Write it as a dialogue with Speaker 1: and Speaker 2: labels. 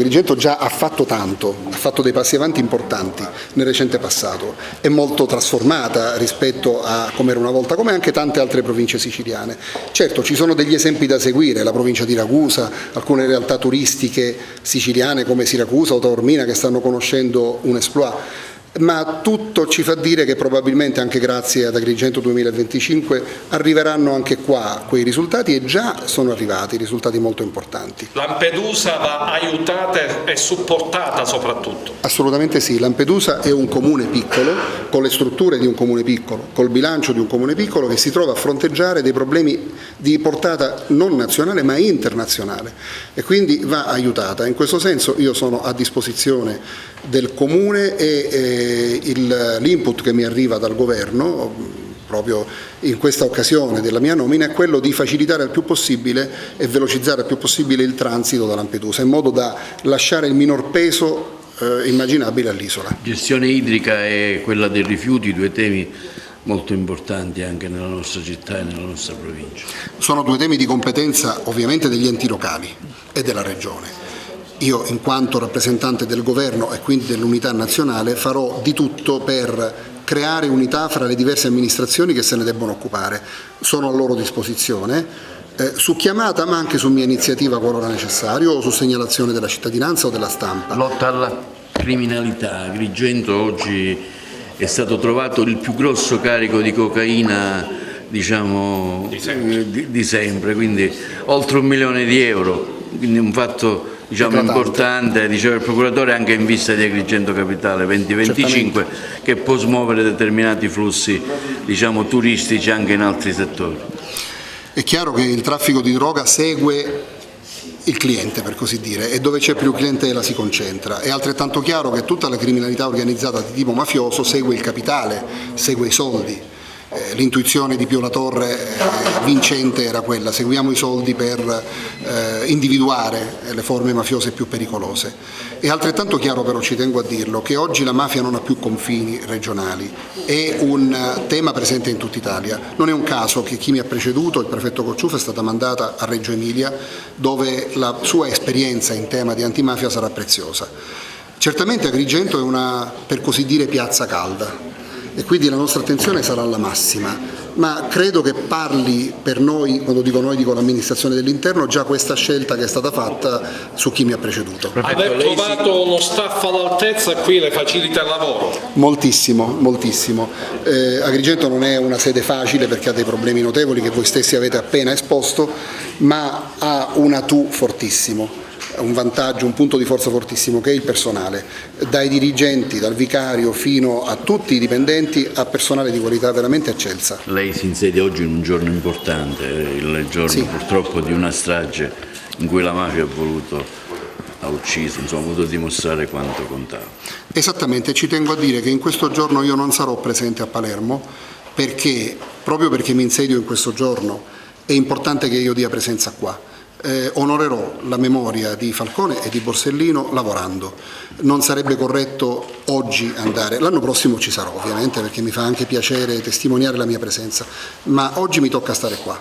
Speaker 1: Agrigento già ha fatto tanto, ha fatto dei passi avanti importanti nel recente passato, è molto trasformata rispetto a come era una volta, come anche tante altre province siciliane. Certo, ci sono degli esempi da seguire, la provincia di Ragusa, alcune realtà turistiche siciliane come Siracusa o Taormina che stanno conoscendo un exploit, ma tutto ci fa dire che probabilmente anche grazie ad Agrigento 2025 arriveranno anche qua quei risultati, e già sono arrivati risultati molto importanti.
Speaker 2: Lampedusa va aiutata e supportata soprattutto.
Speaker 1: Assolutamente sì, Lampedusa è un comune piccolo, con le strutture di un comune piccolo, col bilancio di un comune piccolo, che si trova a fronteggiare dei problemi di portata non nazionale ma internazionale, e quindi va aiutata. In questo senso io sono a disposizione del comune, e l'input che mi arriva dal governo proprio in questa occasione della mia nomina è quello di facilitare al più possibile e velocizzare al più possibile il transito da Lampedusa, in modo da lasciare il minor peso immaginabile all'isola.
Speaker 3: Gestione idrica e quella dei rifiuti, due temi molto importanti anche nella nostra città e nella nostra provincia.
Speaker 1: Sono due temi di competenza ovviamente degli enti locali e della Regione. Io, in quanto rappresentante del governo e quindi dell'unità nazionale, farò di tutto per creare unità fra le diverse amministrazioni che se ne debbono occupare. Sono a loro disposizione, su chiamata ma anche su mia iniziativa qualora necessario, o su segnalazione della cittadinanza o della stampa.
Speaker 3: Lotta alla criminalità. Agrigento oggi è stato trovato il più grosso carico di cocaina, diciamo, di sempre, quindi oltre 1 milione di euro, quindi un fatto importante, diceva il procuratore, anche in vista di Agrigento Capitale 2025, che può smuovere determinati flussi turistici anche in altri settori.
Speaker 1: È chiaro che il traffico di droga segue il cliente, per così dire, e dove c'è più clientela si concentra. È altrettanto chiaro che tutta la criminalità organizzata di tipo mafioso segue il capitale, segue i soldi. L'intuizione di Pio La Torre vincente era quella: seguiamo i soldi per individuare le forme mafiose più pericolose. È altrettanto chiaro, però ci tengo a dirlo, che oggi la mafia non ha più confini regionali, è un tema presente in tutta Italia. Non è un caso che chi mi ha preceduto, il prefetto Cocciufa, è stata mandata a Reggio Emilia, dove la sua esperienza in tema di antimafia sarà preziosa. Certamente Agrigento è una, per così dire, piazza calda, e quindi la nostra attenzione sarà alla massima, ma credo che parli per noi, quando dico noi dico l'amministrazione dell'interno, già questa scelta che è stata fatta su chi mi ha preceduto.
Speaker 2: Aver trovato uno staff all'altezza qui le facilita il lavoro?
Speaker 1: Moltissimo, moltissimo. Agrigento non è una sede facile perché ha dei problemi notevoli che voi stessi avete appena esposto, ma ha un atu fortissimo, un vantaggio, un punto di forza fortissimo, che è il personale, dai dirigenti, dal vicario fino a tutti i dipendenti, a personale di qualità veramente eccelsa.
Speaker 3: Lei si insedia oggi in un giorno importante, il giorno purtroppo di una strage in cui la mafia ha ucciso, ha voluto dimostrare quanto contava.
Speaker 1: Esattamente, ci tengo a dire che in questo giorno io non sarò presente a Palermo, perché proprio perché mi insedio in questo giorno è importante che io dia presenza qua. Onorerò la memoria di Falcone e di Borsellino lavorando. Non sarebbe corretto oggi andare, l'anno prossimo ci sarò ovviamente, perché mi fa anche piacere testimoniare la mia presenza, ma oggi mi tocca stare qua.